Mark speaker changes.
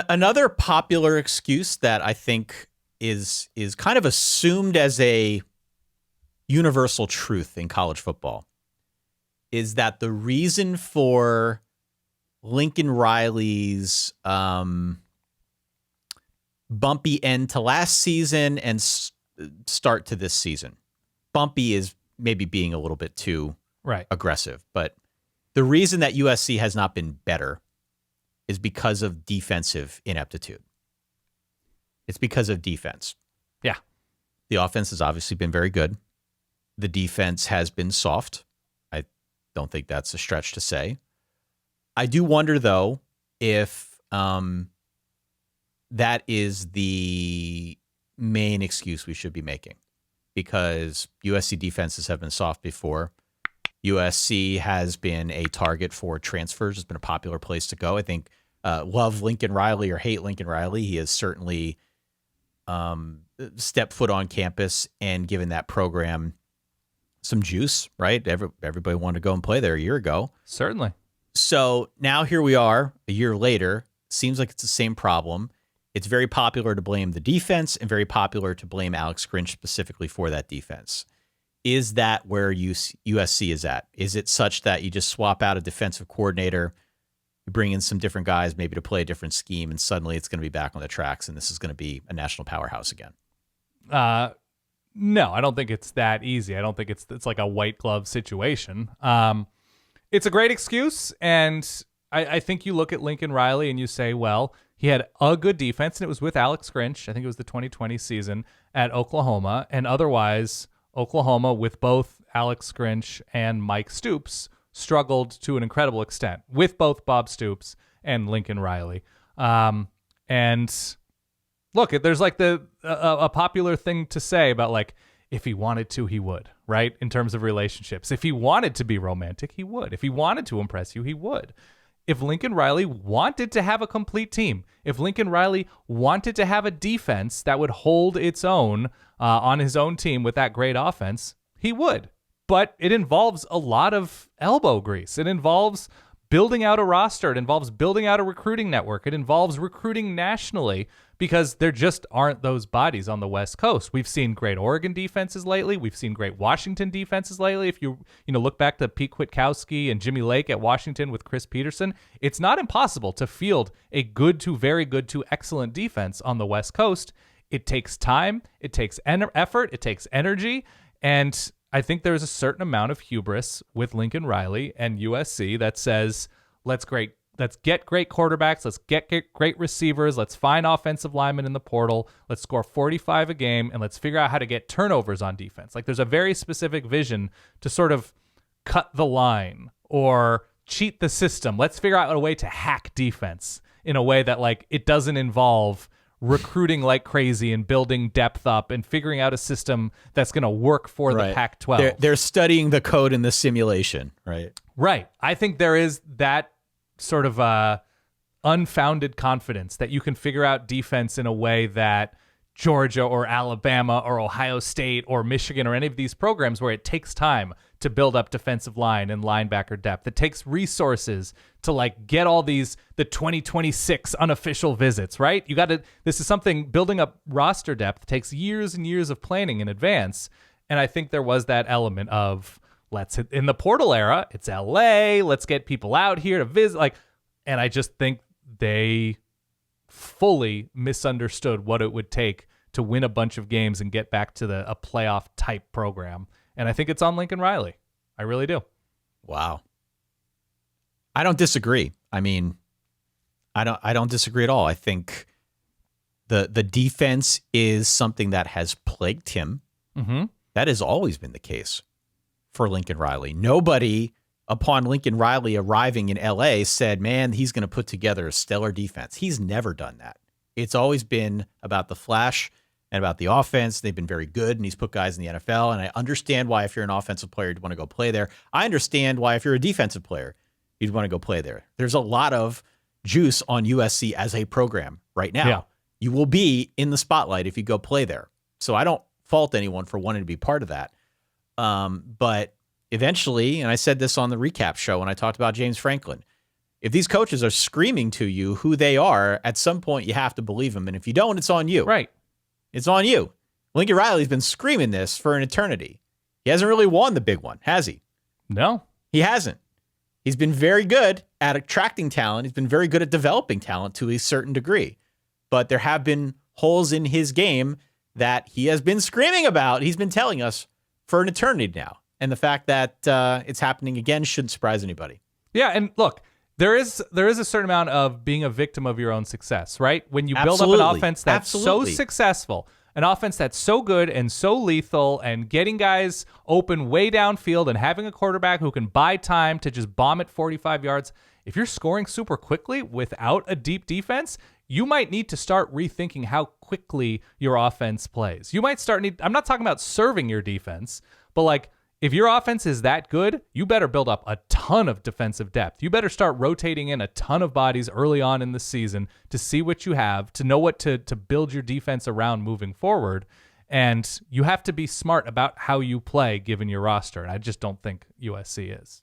Speaker 1: Another popular excuse that I think is kind of assumed as a universal truth in college football is that the reason for Lincoln Riley's bumpy end to last season and start to this season. Bumpy is maybe being a little bit too aggressive, but the reason that USC has not been better is because of defensive ineptitude. It's because of defense.
Speaker 2: Yeah.
Speaker 1: The offense has obviously been very good. The defense has been soft. I don't think that's a stretch to say. I do wonder, though, if that is the main excuse we should be making, because USC defenses have been soft before. USC has been a target for transfers. It's been a popular place to go. I think love Lincoln Riley or hate Lincoln Riley, he has certainly stepped foot on campus and given that program some juice, right? Everybody wanted to go and play there a year ago.
Speaker 2: Certainly.
Speaker 1: So now here we are a year later. Seems like it's the same problem. It's very popular to blame the defense and very popular to blame Alex Grinch specifically for that defense. Is that where USC is at? Is it such that you just swap out a defensive coordinator, you bring in some different guys maybe to play a different scheme, and suddenly it's going to be back on the tracks and this is going to be a national powerhouse again?
Speaker 2: No, I don't think it's that easy. I don't think it's like a white glove situation. It's a great excuse, and I think you look at Lincoln Riley and you say, well, he had a good defense, and it was with Alex Grinch. I think it was the 2020 season at Oklahoma, and otherwise Oklahoma, with both Alex Grinch and Mike Stoops, struggled to an incredible extent with both Bob Stoops and Lincoln Riley. And look, there's like a popular thing to say about like, if he wanted to, he would, right? In terms of relationships. If he wanted to be romantic, he would. If he wanted to impress you, he would. If Lincoln Riley wanted to have a complete team, if Lincoln Riley wanted to have a defense that would hold its own on his own team with that great offense, he would. But it involves a lot of elbow grease. It involves building out a roster. It involves building out a recruiting network. It involves recruiting nationally, because there just aren't those bodies on the West Coast. We've seen great Oregon defenses lately. We've seen great Washington defenses lately. If you look back to Pete Kwiatkowski and Jimmy Lake at Washington with Chris Peterson, it's not impossible to field a good to very good to excellent defense on the West Coast. It takes time. It takes effort. It takes energy. And I think there's a certain amount of hubris with Lincoln Riley and USC that says, let's get great quarterbacks. Let's get great receivers. Let's find offensive linemen in the portal. Let's score 45 a game, and let's figure out how to get turnovers on defense. Like, there's a very specific vision to sort of cut the line or cheat the system. Let's figure out a way to hack defense in a way that, like, it doesn't involve recruiting like crazy and building depth up and figuring out a system that's going to work for the Pac-12.
Speaker 1: They're studying the code in the simulation, right?
Speaker 2: Right. I think there is that sort of unfounded confidence that you can figure out defense in a way that Georgia or Alabama or Ohio State or Michigan or any of these programs where it takes time to build up defensive line and linebacker depth. It takes resources to like get all the 2026 unofficial visits, right? This is something, building up roster depth takes years and years of planning in advance. And I think there was that element of, let's hit in the portal era. It's LA. Let's get people out here to visit. And I just think they fully misunderstood what it would take to win a bunch of games and get back to a playoff type program. And I think it's on Lincoln Riley. I really do.
Speaker 1: Wow. I don't disagree. I mean, I don't disagree at all. I think the defense is something that has plagued him.
Speaker 2: Mm-hmm.
Speaker 1: That has always been the case for Lincoln Riley. Nobody, upon Lincoln Riley arriving in LA, said, man, he's going to put together a stellar defense. He's never done that. It's always been about the flash and about the offense. They've been very good, and he's put guys in the NFL, and I understand why if you're an offensive player, you'd want to go play there. I understand why if you're a defensive player, you'd want to go play there. There's a lot of juice on USC as a program right now.
Speaker 2: Yeah.
Speaker 1: You will be in the spotlight if you go play there. So I don't fault anyone for wanting to be part of that. But eventually, and I said this on the recap show when I talked about James Franklin, If these coaches are screaming to you who they are, at some point you have to believe them. And if you don't, it's on you.
Speaker 2: Right.
Speaker 1: It's on you. Lincoln Riley's been screaming this for an eternity. He hasn't really won the big one, has he?
Speaker 2: No.
Speaker 1: He hasn't. He's been very good at attracting talent. He's been very good at developing talent to a certain degree. But there have been holes in his game that he has been screaming about. He's been telling us for an eternity now. And the fact that it's happening again shouldn't surprise anybody.
Speaker 2: Yeah, and look, there is a certain amount of being a victim of your own success, right? When you build up an offense that's so successful, an offense that's so good and so lethal and getting guys open way downfield and having a quarterback who can buy time to just bomb it 45 yards, if you're scoring super quickly without a deep defense, you might need to start rethinking how quickly your offense plays. You might I'm not talking about serving your defense, but like, if your offense is that good, you better build up a ton of defensive depth. You better start rotating in a ton of bodies early on in the season to see what you have, to know what to build your defense around moving forward. And you have to be smart about how you play given your roster. And I just don't think USC is.